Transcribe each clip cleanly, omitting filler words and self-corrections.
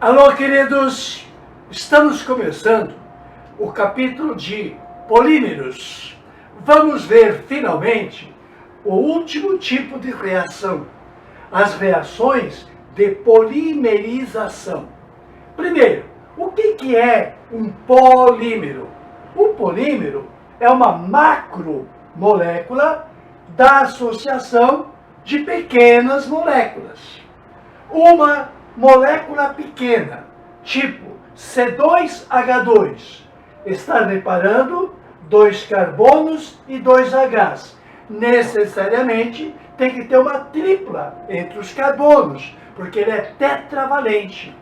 Alô, queridos! Estamos começando o capítulo de polímeros. Vamos ver, finalmente, o último tipo de reação, as reações de polimerização. Primeiro, o que é um polímero? Um polímero é uma macromolécula da associação de pequenas moléculas. Uma molécula pequena, tipo C2H2, está reparando 2 carbonos e 2 Hs. Necessariamente tem que ter uma tripla entre os carbonos, porque ele é tetravalente.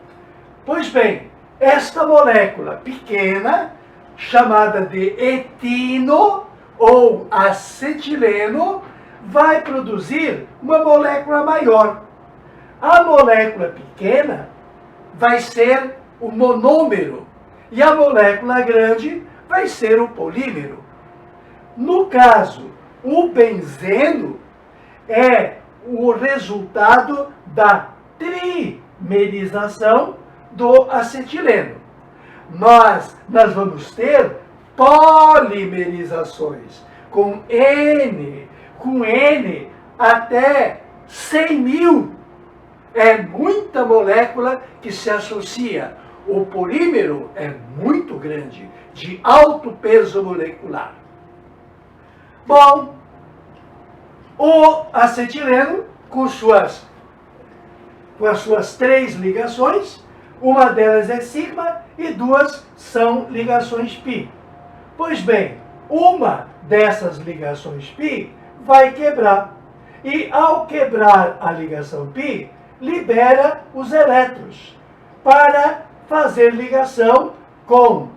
Pois bem, esta molécula pequena, chamada de etino ou acetileno, vai produzir uma molécula maior. A molécula pequena vai ser o monômero e a molécula grande vai ser o polímero. No caso, o benzeno é o resultado da trimerização do acetileno. Nós vamos ter polimerizações com N até 100.000. É muita molécula que se associa. O polímero é muito grande, de alto peso molecular. Bom, o acetileno, com as suas 3 ligações, uma delas é sigma e 2 são ligações pi. Pois bem, uma dessas ligações pi vai quebrar. E ao quebrar a ligação pi, libera os elétrons para fazer ligação com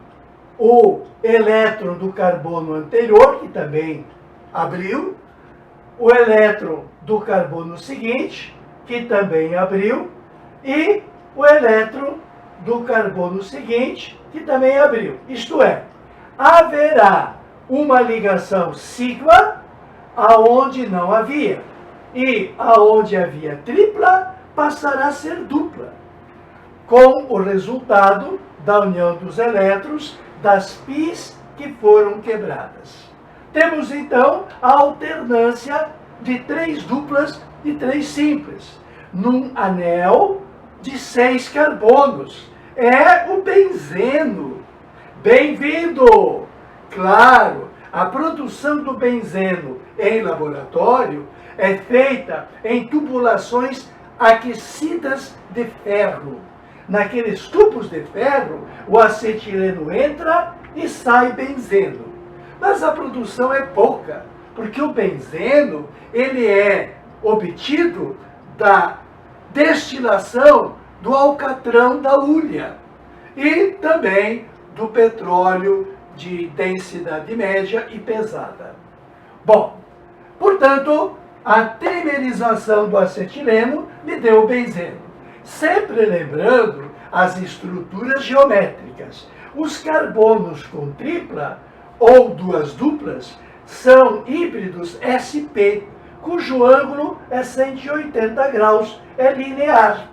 o elétron do carbono anterior, que também abriu, o elétron do carbono seguinte, que também abriu, e o elétron do carbono seguinte, que também abriu. Isto é, haverá uma ligação sigma aonde não havia, e aonde havia tripla, passará a ser dupla, com o resultado da união dos elétrons das pis que foram quebradas. Temos então a alternância de 3 duplas e 3 simples, num anel de 6 carbonos. É o benzeno. Bem-vindo! Claro, a produção do benzeno em laboratório é feita em tubulações aquecidas de ferro. Naqueles tubos de ferro, o acetileno entra e sai benzeno. Mas a produção é pouca, porque o benzeno ele é obtido da destilação do alcatrão da hulha e também do petróleo de densidade média e pesada. Bom, portanto, a trimerização do acetileno me deu o benzeno. Sempre lembrando as estruturas geométricas. Os carbonos com tripla ou 2 duplas são híbridos sp, cujo ângulo é 180 graus, é linear.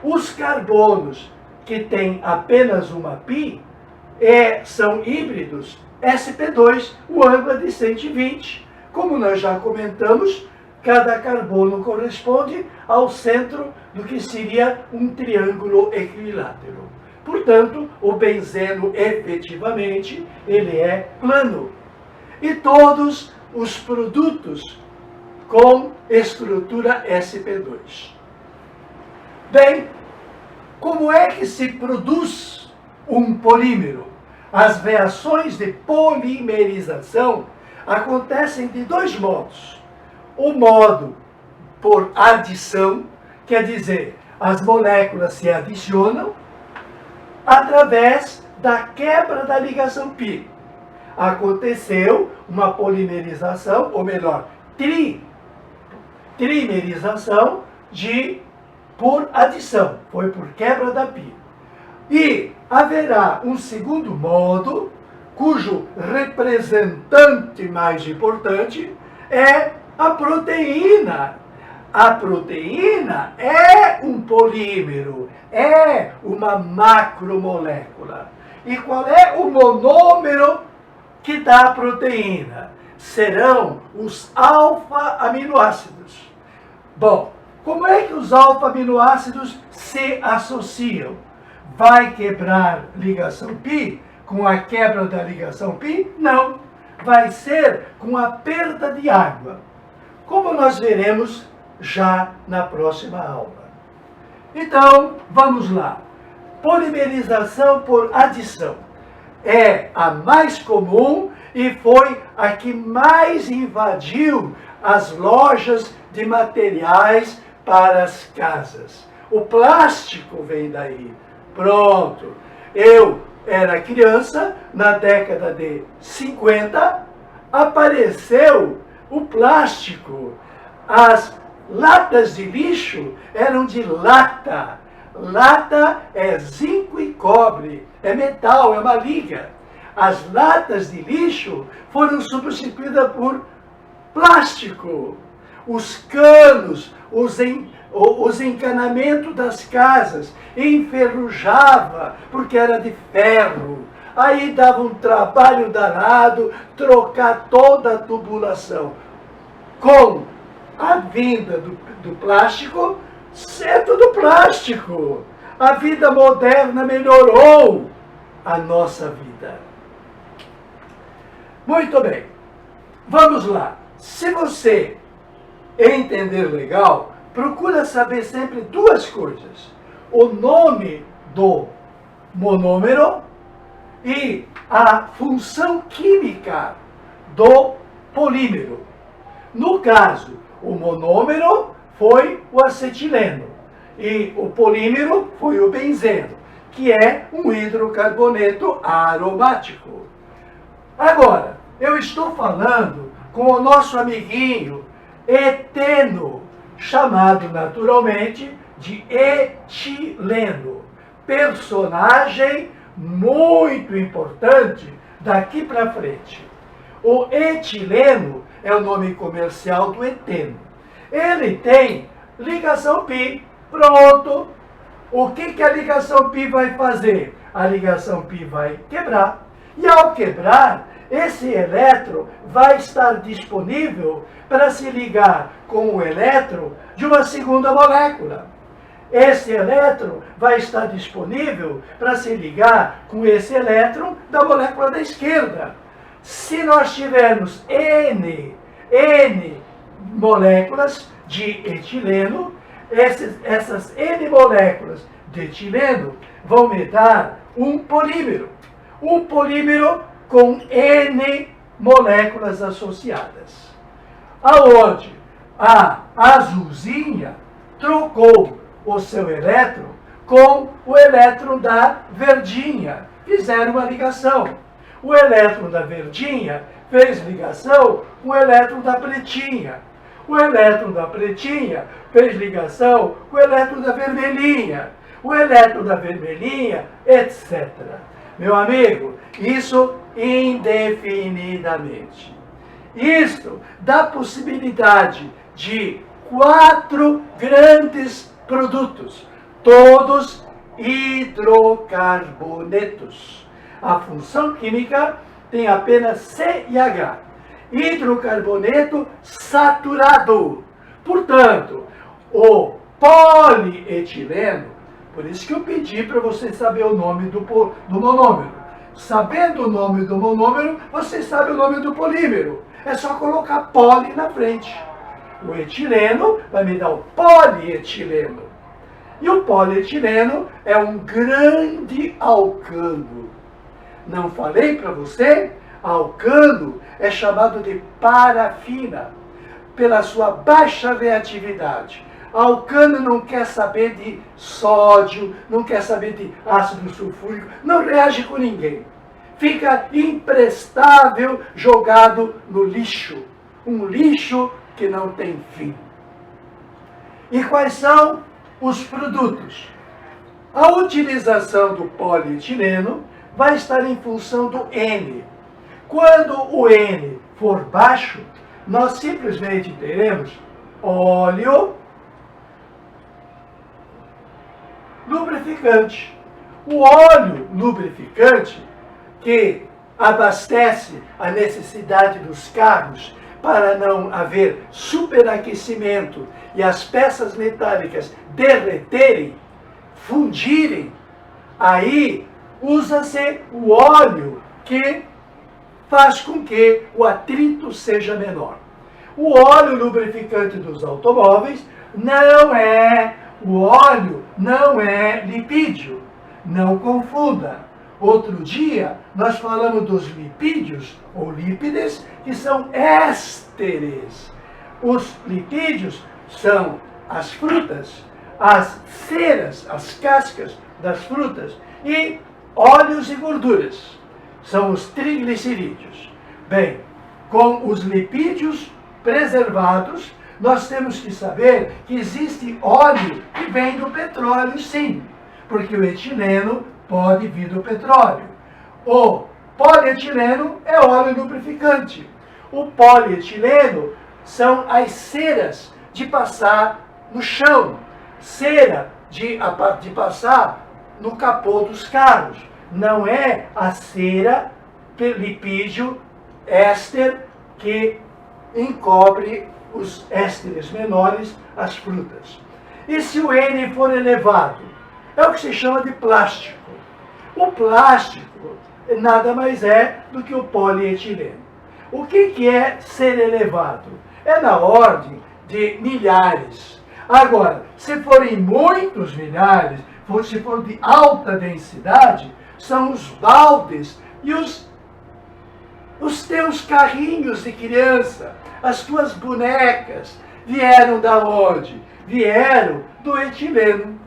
Os carbonos que têm apenas uma pi são híbridos sp2, o ângulo é de 120. Como nós já comentamos, cada carbono corresponde ao centro do que seria um triângulo equilátero. Portanto, o benzeno, efetivamente, ele é plano. E todos os produtos com estrutura sp2. Bem, como é que se produz um polímero? As reações de polimerização acontecem de 2 modos. O modo por adição, quer dizer, as moléculas se adicionam através da quebra da ligação pi. Aconteceu uma polimerização, ou melhor, trimerização por adição, foi por quebra da pi. E haverá um segundo modo, cujo representante mais importante é a proteína a proteína é um polímero, é uma macromolécula. E qual é o monômero que dá a proteína? Serão os alfa-aminoácidos. Bom, como é que os alfa-aminoácidos se associam? Vai quebrar ligação π com a quebra da ligação π? Não. Vai ser com a perda de água, como nós veremos já na próxima aula. Então, vamos lá. Polimerização por adição é a mais comum e foi a que mais invadiu as lojas de materiais para as casas. O plástico vem daí. Pronto. Eu era criança, na década de 50, apareceu o plástico. As latas de lixo eram de lata. Lata é zinco e cobre, é metal, é uma liga. As latas de lixo foram substituídas por plástico. Os canos, os encanamentos das casas enferrujava porque era de ferro. Aí dava um trabalho danado trocar toda a tubulação. Com a vinda do plástico, é tudo plástico. A vida moderna melhorou a nossa vida. Muito bem. Vamos lá. Se você entender legal, procura saber sempre duas coisas. O nome do monômero e a função química do polímero. No caso, o monômero foi o acetileno e o polímero foi o benzeno, que é um hidrocarboneto aromático. Agora, eu estou falando com o nosso amiguinho eteno, chamado naturalmente de etileno, personagem muito importante daqui para frente. O etileno é o nome comercial do eteno. Ele tem ligação π. Pronto. O que a ligação π vai fazer? A ligação π vai quebrar. E ao quebrar, esse elétron vai estar disponível para se ligar com o elétron de uma segunda molécula. Esse elétron vai estar disponível para se ligar com esse elétron da molécula da esquerda. Se nós tivermos N moléculas de etileno, essas N moléculas de etileno vão me dar um polímero. Um polímero com N moléculas associadas. Aonde a azulzinha trocou o seu elétron com o elétron da verdinha. Fizeram uma ligação. O elétron da verdinha fez ligação com o elétron da pretinha. O elétron da pretinha fez ligação com o elétron da vermelhinha. O elétron da vermelhinha, etc. Meu amigo, isso indefinidamente. Isto dá possibilidade de 4 grandes produtos, todos hidrocarbonetos. A função química tem apenas C e H. Hidrocarboneto saturado. Portanto, o polietileno, por isso que eu pedi para você saber o nome do monômero. Sabendo o nome do monômero, você sabe o nome do polímero. É só colocar poli na frente. O etileno vai me dar o polietileno. E o polietileno é um grande alcano. Não falei para você? Alcano é chamado de parafina, pela sua baixa reatividade. Alcano não quer saber de sódio, não quer saber de ácido sulfúrico, não reage com ninguém. Fica imprestável, jogado no lixo. Um lixo que não tem fim. E quais são os produtos? A utilização do polietileno vai estar em função do N. Quando o N for baixo, nós simplesmente teremos óleo lubrificante. O óleo lubrificante, que abastece a necessidade dos carros para não haver superaquecimento e as peças metálicas derreterem, fundirem, aí usa-se o óleo que faz com que o atrito seja menor. O óleo lubrificante dos automóveis o óleo não é lipídio, não confunda. Outro dia nós falamos dos lipídios ou lípides, que são ésteres. Os lipídios são as frutas, as ceras, as cascas das frutas e óleos e gorduras. São os triglicerídeos. Bem, com os lipídios preservados, nós temos que saber que existe óleo que vem do petróleo, sim, porque o etileno pode vir do petróleo. O polietileno é óleo lubrificante. O polietileno são as ceras de passar no chão, cera de passar no capô dos carros. Não é a cera lipídio éster que encobre os ésteres menores, as frutas. E se o N for elevado? É o que se chama de plástico. O plástico nada mais é do que o polietileno. O que é ser elevado? É na ordem de milhares. Agora, se forem muitos milhares, se for de alta densidade, são os baldes e os teus carrinhos de criança, as tuas bonecas, vieram da onde? Vieram do etileno.